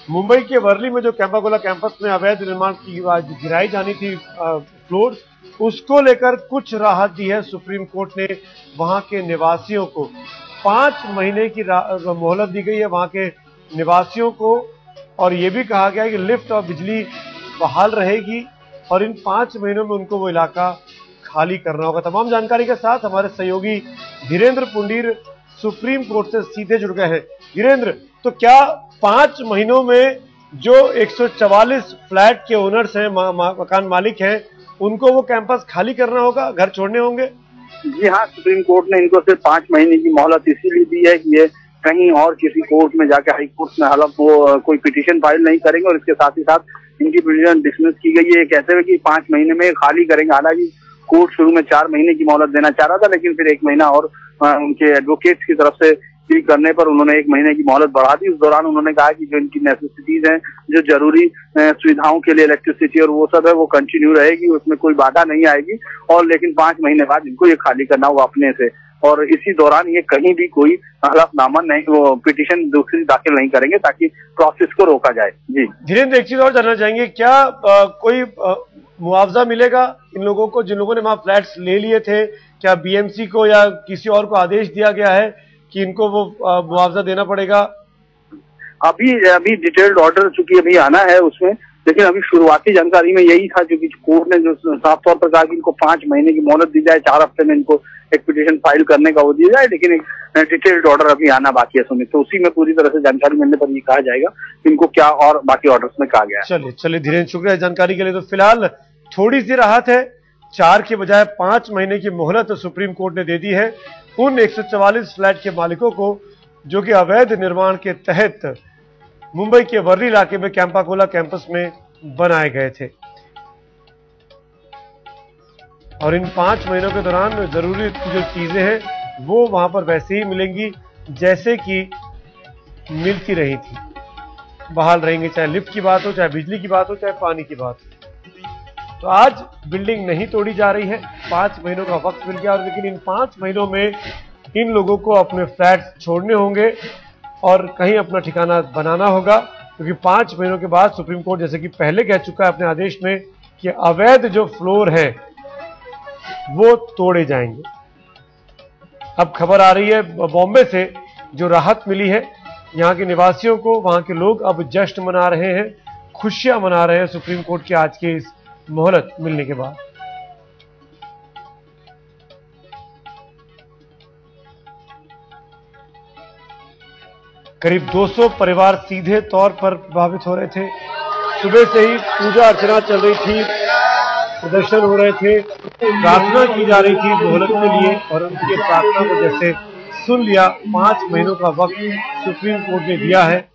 मुंबई के वर्ली में जो कैंपाकोला कैंपस में अवैध निर्माण की गिराई जानी थी फ्लोर, उसको लेकर कुछ राहत दी है सुप्रीम कोर्ट ने। वहां के निवासियों को 5 महीने की मोहलत दी गई है वहां के निवासियों को, और यह भी कहा गया है कि लिफ्ट और बिजली बहाल रहेगी और इन 5 महीनों में उनको वो इलाका खाली करना होगा। तमाम जानकारी के साथ हमारे सहयोगी धीरेन्द्र पुंडीर सुप्रीम कोर्ट से सीधे जुड़ गए हैं। धीरेन्द्र, तो क्या 5 महीनों में जो 144 फ्लैट के ओनर्स हैं, मकान मालिक हैं, उनको वो कैंपस खाली करना होगा, घर छोड़ने होंगे? जी हाँ, सुप्रीम कोर्ट ने इनको सिर्फ 5 महीने की मोहलत इसीलिए दी है कि ये कहीं और किसी कोर्ट में जाकर हाई कोर्ट में हालांकि वो कोई पिटीशन फाइल नहीं करेंगे और इसके साथ ही साथ इनकी पिटीशन डिसमिस की गई है। कहते हुए कि 5 महीने में खाली करेंगे। हालांकि कोर्ट शुरू में 4 महीने की मोहलत देना चाह रहा था, लेकिन फिर 1 महीना और उनके एडवोकेट्स की तरफ से करने पर उन्होंने 1 महीने की मोहलत बढ़ा दी। उस दौरान उन्होंने कहा कि जो इनकी नेसेसिटीज हैं, जो जरूरी सुविधाओं के लिए इलेक्ट्रिसिटी और वो सब है, वो कंटिन्यू रहेगी, उसमें कोई बाधा नहीं आएगी। और लेकिन 5 महीने बाद इनको ये खाली करना होगा अपने से, और इसी दौरान ये कहीं भी कोई हलफनामा नहीं, वो पिटीशन दूसरी दाखिल नहीं करेंगे ताकि प्रोसेस को रोका जाए। जी धीरेन्द्र, एक चीज और जानना चाहेंगे, क्या कोई मुआवजा मिलेगा इन लोगों को जिन लोगों ने वहां फ्लैट्स ले लिए थे? क्या बीएमसी को या किसी और को आदेश दिया गया है कि इनको वो मुआवजा देना पड़ेगा? अभी डिटेल्ड ऑर्डर चूंकि अभी आना है उसमें, लेकिन अभी शुरुआती जानकारी में यही था, जो कि कोर्ट ने जो साफ तौर पर कहा कि इनको 5 महीने की मोहलत दी जाए, 4 हफ्ते में इनको एक पिटीशन फाइल करने का वो दिया जाए, लेकिन एक डिटेल्ड ऑर्डर अभी आना बाकी है सुमित, तो उसी में पूरी तरह से जानकारी मिलने पर ये कहा जाएगा कि इनको क्या और बाकी ऑर्डर्स में कहा गया है। चलिए धीरेन्द्र, शुक्रिया जानकारी के लिए। तो फिलहाल थोड़ी सी राहत है, 4 के बजाय 5 महीने की मोहलत सुप्रीम कोर्ट ने दे दी है उन 144 फ्लैट के मालिकों को जो कि अवैध निर्माण के तहत मुंबई के वर्ली इलाके में कैंपाकोला कैंपस में बनाए गए थे। और इन 5 महीनों के दौरान जरूरी जो चीजें हैं वो वहां पर वैसे ही मिलेंगी जैसे कि मिलती रही थी, बहाल रहेंगे, चाहे लिफ्ट की बात हो, चाहे बिजली की बात हो, चाहे पानी की बात हो। तो आज बिल्डिंग नहीं तोड़ी जा रही है, 5 महीनों का वक्त मिल गया, और लेकिन इन 5 महीनों में इन लोगों को अपने फ्लैट छोड़ने होंगे और कहीं अपना ठिकाना बनाना होगा, क्योंकि 5 महीनों के बाद सुप्रीम कोर्ट जैसे कि पहले कह चुका है अपने आदेश में कि अवैध जो फ्लोर है वो तोड़े जाएंगे। अब खबर आ रही है बॉम्बे से, जो राहत मिली है यहाँ के निवासियों को, वहां के लोग अब जश्न मना रहे हैं, खुशियां मना रहे हैं सुप्रीम कोर्ट के आज के इस मोहलत मिलने के बाद। करीब 200 परिवार सीधे तौर पर प्रभावित हो रहे थे। सुबह से ही पूजा अर्चना चल रही थी, प्रदर्शन हो रहे थे, प्रार्थना की जा रही थी मोहलत के लिए, और उनकी प्रार्थना को जैसे सुन लिया, 5 महीनों का वक्त सुप्रीम कोर्ट ने दिया है